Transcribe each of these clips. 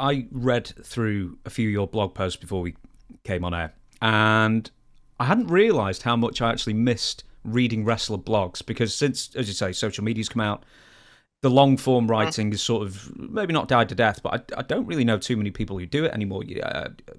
I read through a few of your blog posts before we came on air, and I hadn't realised how much I actually missed reading wrestler blogs, because since, as you say, social media's come out, the long form writing is sort of maybe not died to death, but I don't really know too many people who do it anymore.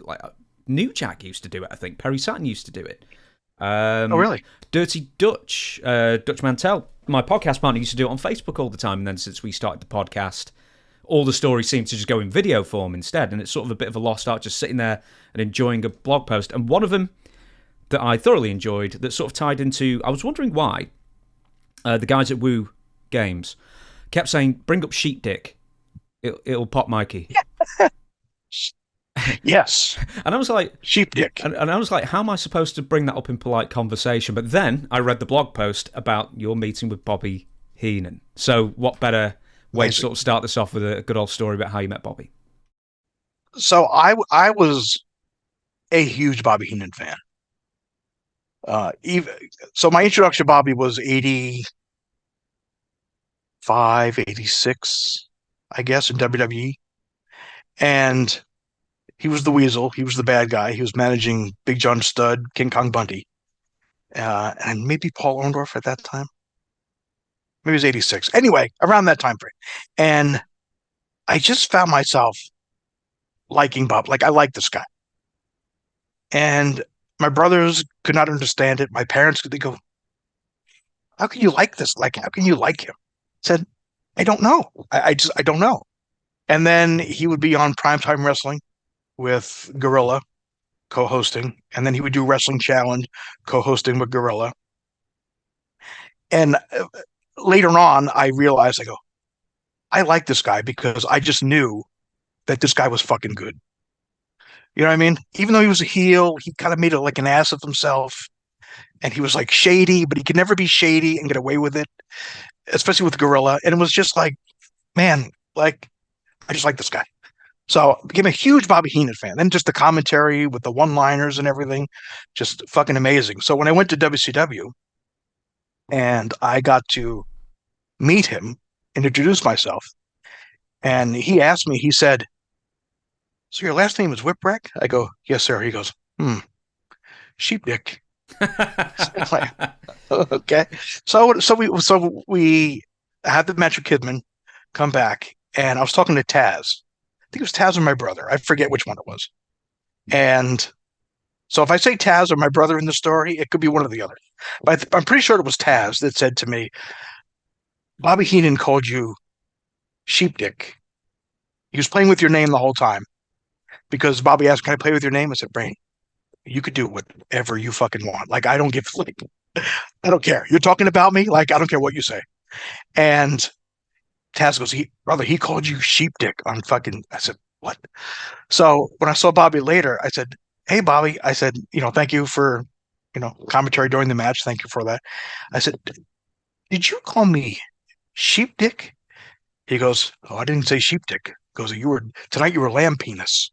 Like New Jack used to do it, I think. Perry Saturn used to do it. Oh, really? Dirty Dutch, Dutch Mantel, my podcast partner, used to do it on Facebook all the time. And then since we started the podcast, all the stories seem to just go in video form instead. And it's sort of a bit of a lost art, just sitting there and enjoying a blog post. And one of them that I thoroughly enjoyed, that sort of tied into, I was wondering why the guys at Woo.game kept saying, bring up sheep dick. It'll pop Mikey. Yes. And I was like, sheep dick. And I was like, how am I supposed to bring that up in polite conversation? But then I read the blog post about your meeting with Bobby Heenan. So what better way to sort of start this off with a good old story about how you met Bobby? So I was a huge Bobby Heenan fan. So my introduction to Bobby was 85, 86, I guess, in WWE. And he was the Weasel. He was the bad guy. He was managing Big John Studd, King Kong Bundy, and maybe Paul Orndorff at that time. Maybe it was 86. Anyway, around that time frame. And I just found myself liking Bob. Like, I like this guy. And my brothers could not understand it. My parents, they go, how can you like this? Like, how can you like him? I said, I don't know. I don't know. And then he would be on Primetime Wrestling with Gorilla co-hosting, and then he would do Wrestling Challenge co-hosting with Gorilla. And later on, I realized, I go, I like this guy because I just knew that this guy was fucking good. You know what I mean? Even though he was a heel, he kind of made it like an ass of himself, and he was like shady, but he could never be shady and get away with it, especially with Gorilla. And it was just like, man, like, I just like this guy. So I became a huge Bobby Heenan fan. Then just the commentary with the one-liners and everything, just fucking amazing. So when I went to WCW and I got to meet him and introduce myself, and he asked me, he said, so your last name is Whipwreck? I go, yes, sir. He goes, sheep dick. Like, okay. So we had the match with Kidman, come back, and I was talking to Taz. I think it was Taz or my brother. I forget which one it was. And so if I say Taz or my brother in the story, it could be one or the other. But I'm pretty sure it was Taz that said to me, Bobby Heenan called you sheep dick. He was playing with your name the whole time. Because Bobby asked, can I play with your name? I said, Brain, you could do whatever you fucking want. Like, I don't give, like, I don't care. You're talking about me? Like, I don't care what you say. And Taz goes, brother, he called you sheep dick on fucking, I said, what? So when I saw Bobby later, I said, hey, Bobby, I said, thank you for, commentary during the match. Thank you for that. I said, did you call me sheep dick? He goes, oh, I didn't say sheep dick. He goes, tonight you were lamb penis.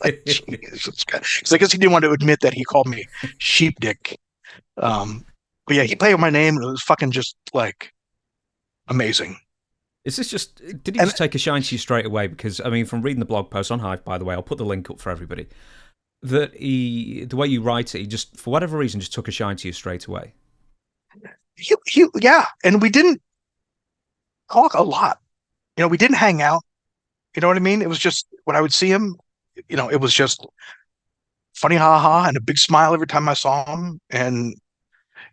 Like, Jesus Christ. So I guess he didn't want to admit that he called me sheep dick. But yeah, he played with my name, and it was fucking just like amazing. Is this did he just take a shine to you straight away? Because, I mean, from reading the blog post on Hive, by the way, I'll put the link up for everybody, that the way you write it, he just, for whatever reason, just took a shine to you straight away. Yeah, and we didn't talk a lot. We didn't hang out. You know what I mean? It was just, when I would see him, it was just funny ha-ha and a big smile every time I saw him. And,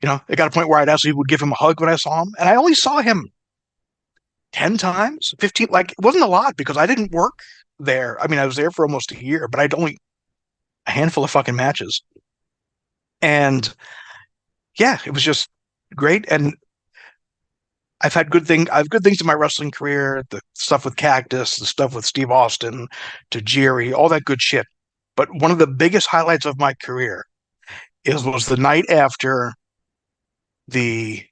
it got a point where I'd actually would give him a hug when I saw him. And I only saw him 10 times, 15, like, it wasn't a lot because I didn't work there. I mean, I was there for almost a year, but I'd only a handful of fucking matches. And yeah, it was just great. And I have good things in my wrestling career, the stuff with Cactus, the stuff with Steve Austin, Tajiri, all that good shit. But one of the biggest highlights of my career was the night after the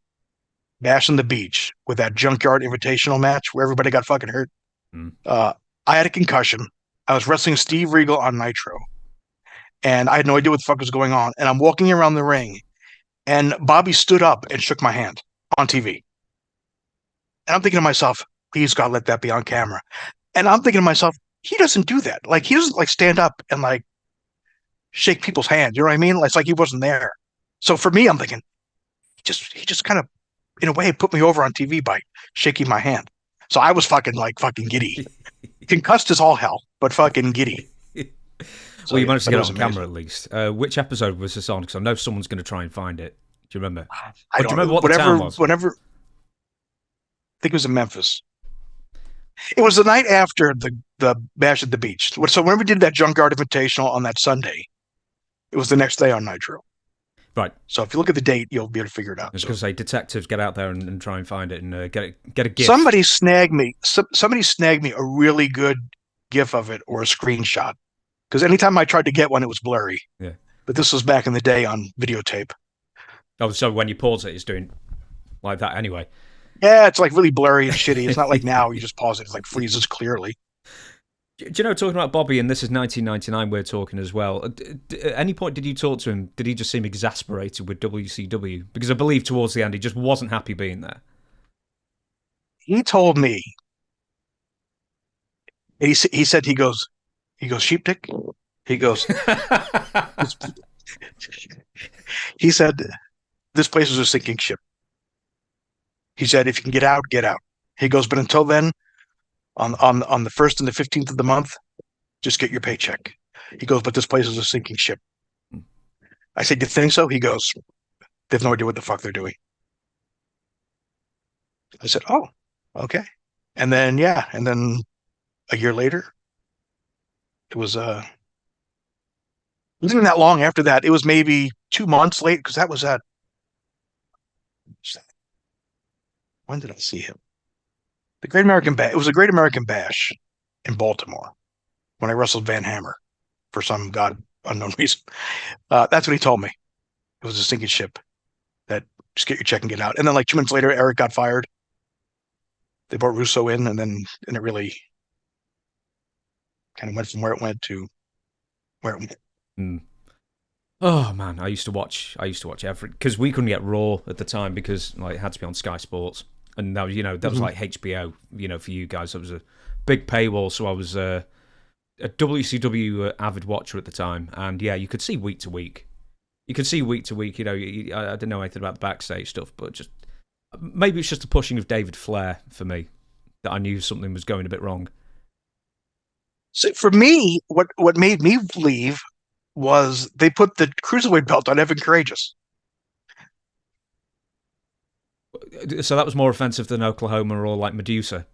Bash on the Beach with that Junkyard Invitational match where everybody got fucking hurt. I had a concussion. I was wrestling Steve Regal on Nitro, and I had no idea what the fuck was going on. And I'm walking around the ring, and Bobby stood up and shook my hand on TV. And I'm thinking to myself, please God, let that be on camera. And I'm thinking to myself, he doesn't do that. Like he doesn't like stand up and like shake people's hands. You know what I mean? It's like he wasn't there. So for me, I'm thinking he just kind of in a way put me over on TV by shaking my hand. So I was fucking giddy, concussed as all hell, but fucking giddy. So Well, you yeah, managed to but it get it was on amazing. camera at least. Which episode was this on? Because I know someone's going to try and find it. Do you remember? I Or do you remember don't what the town whatever was? whenever I think it was in Memphis. It was the night after the bash at the beach. So when we did that Junkyard Invitational on that Sunday, it was the next day on Nitro. Right. So if you look at the date, you'll be able to figure it I out. was So going to say, detectives, get out there and try and find it and get a GIF. somebody snagged me. Somebody snagged me a really good GIF of it or a screenshot. Because anytime I tried to get one, it was blurry. Yeah. But this was back in the day on videotape. Oh, so when you pause it, it's doing like that anyway. Yeah, it's like really blurry and shitty. It's not like now you just pause it; it's like freezes clearly. Do you know, talking about Bobby, and this is 1999, we're talking as well. At any point did you talk to him? Did he just seem exasperated with WCW? Because I believe towards the end he just wasn't happy being there. He told me. He said he goes sheep dick. He goes. He said this place is a sinking ship. He said if you can get out, get out. He goes, but until then, on the 1st and the 15th of the month, just get your paycheck. He goes, but this place is a sinking ship. I said, you think so? He goes, they have no idea what the fuck they're doing. I said, oh, okay. And then yeah, and then a year later, it wasn't that long after that. It was maybe 2 months late because that was at when did I see him? The Great American Bash. It was a Great American Bash in Baltimore when I wrestled Van Hammer for some god unknown reason. That's what he told me. It was a sinking ship. That just get your check and get out. And then like 2 minutes later, Eric got fired. They brought Russo in, and it really kind of went from where it went to where it went. Mm. Oh man, I used to watch every, because we couldn't get Raw at the time because like it had to be on Sky Sports, and that was that was like HBO. For you guys, that was a big paywall. So I was a WCW avid watcher at the time, and yeah, you could see week to week. You could see week to week. I didn't know anything about the backstage stuff, but just maybe it's just the pushing of David Flair for me that I knew something was going a bit wrong. So for me, what made me leave was they put the cruiserweight belt on Evan Courageous. So that was more offensive than Oklahoma or like Medusa.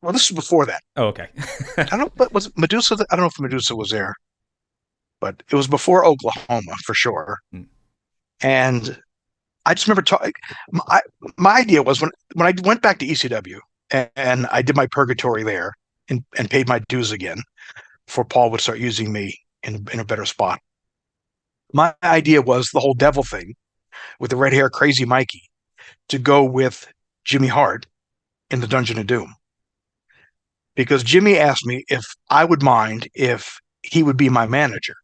Well, this was before that. Oh, okay. I don't know, but was it Medusa? I don't know if Medusa was there, but it was before Oklahoma for sure. Mm. And I just remember talking. My idea was when I went back to ECW and I did my purgatory there and paid my dues again, before Paul would start using me in a better spot. My idea was the whole devil thing with the red hair, crazy Mikey, to go with Jimmy Hart in the Dungeon of Doom. Because Jimmy asked me if I would mind if he would be my manager.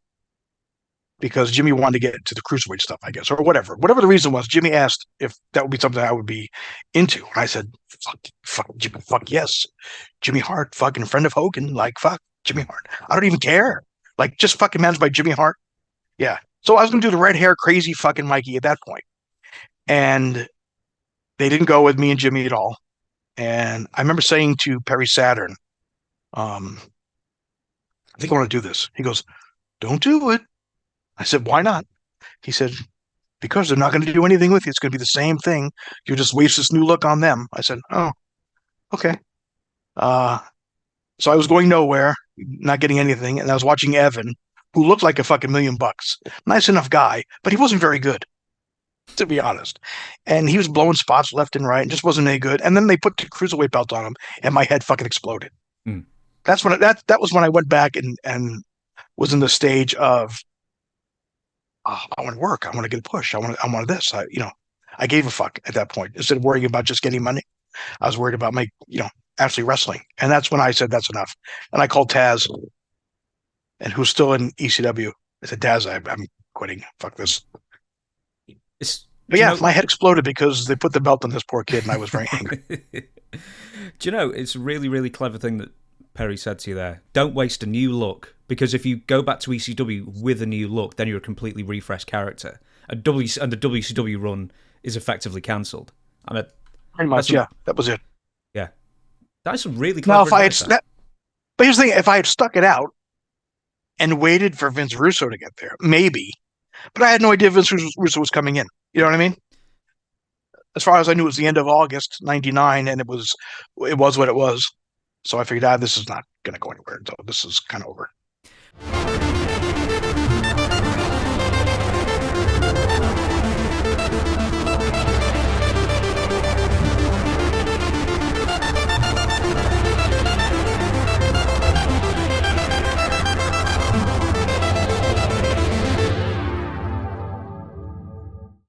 Because Jimmy wanted to get to the cruiserweight stuff, I guess, or whatever. Whatever the reason was, Jimmy asked if that would be something I would be into. And I said, fuck, Jimmy, fuck yes. Jimmy Hart, fucking friend of Hogan, like, fuck, Jimmy Hart. I don't even care. Like, just fucking managed by Jimmy Hart. Yeah. So I was going to do the red hair, crazy fucking Mikey at that point. And they didn't go with me and Jimmy at all. And I remember saying to Perry Saturn, I think I want to do this. He goes, don't do it. I said, why not? He said, because they're not going to do anything with you. It's going to be the same thing. You just waste this new look on them. I said, oh, okay. So I was going nowhere, not getting anything. And I was watching Evan, who looked like a fucking $1,000,000. Nice enough guy, but he wasn't very good, to be honest. And he was blowing spots left and right and just wasn't any good. And then they put the cruiserweight belt on him and my head fucking exploded. Mm. That's when that was when I went back and was in the stage of, oh, I want to work. I want to get a push. I want this. I gave a fuck at that point. Instead of worrying about just getting money, I was worried about actually wrestling. And that's when I said, that's enough. And I called Taz, and who's still in ECW. I said, Taz, I'm quitting. Fuck this. But yeah, my head exploded because they put the belt on this poor kid, and I was very angry. Do you know, it's a really, really clever thing that Perry said to you there, don't waste a new look, because if you go back to ECW with a new look, then you're a completely refreshed character. And the WCW run is effectively cancelled. I mean, Pretty much, yeah. That was it. Yeah. That's some really Now, clever advice. but here's the thing: if I had stuck it out and waited for Vince Russo to get there, maybe. But I had no idea Vince Russo was coming in. You know what I mean? As far as I knew, it was the end of August '99, and it was what it was. So I figured, this is not going to go anywhere. So this is kind of over.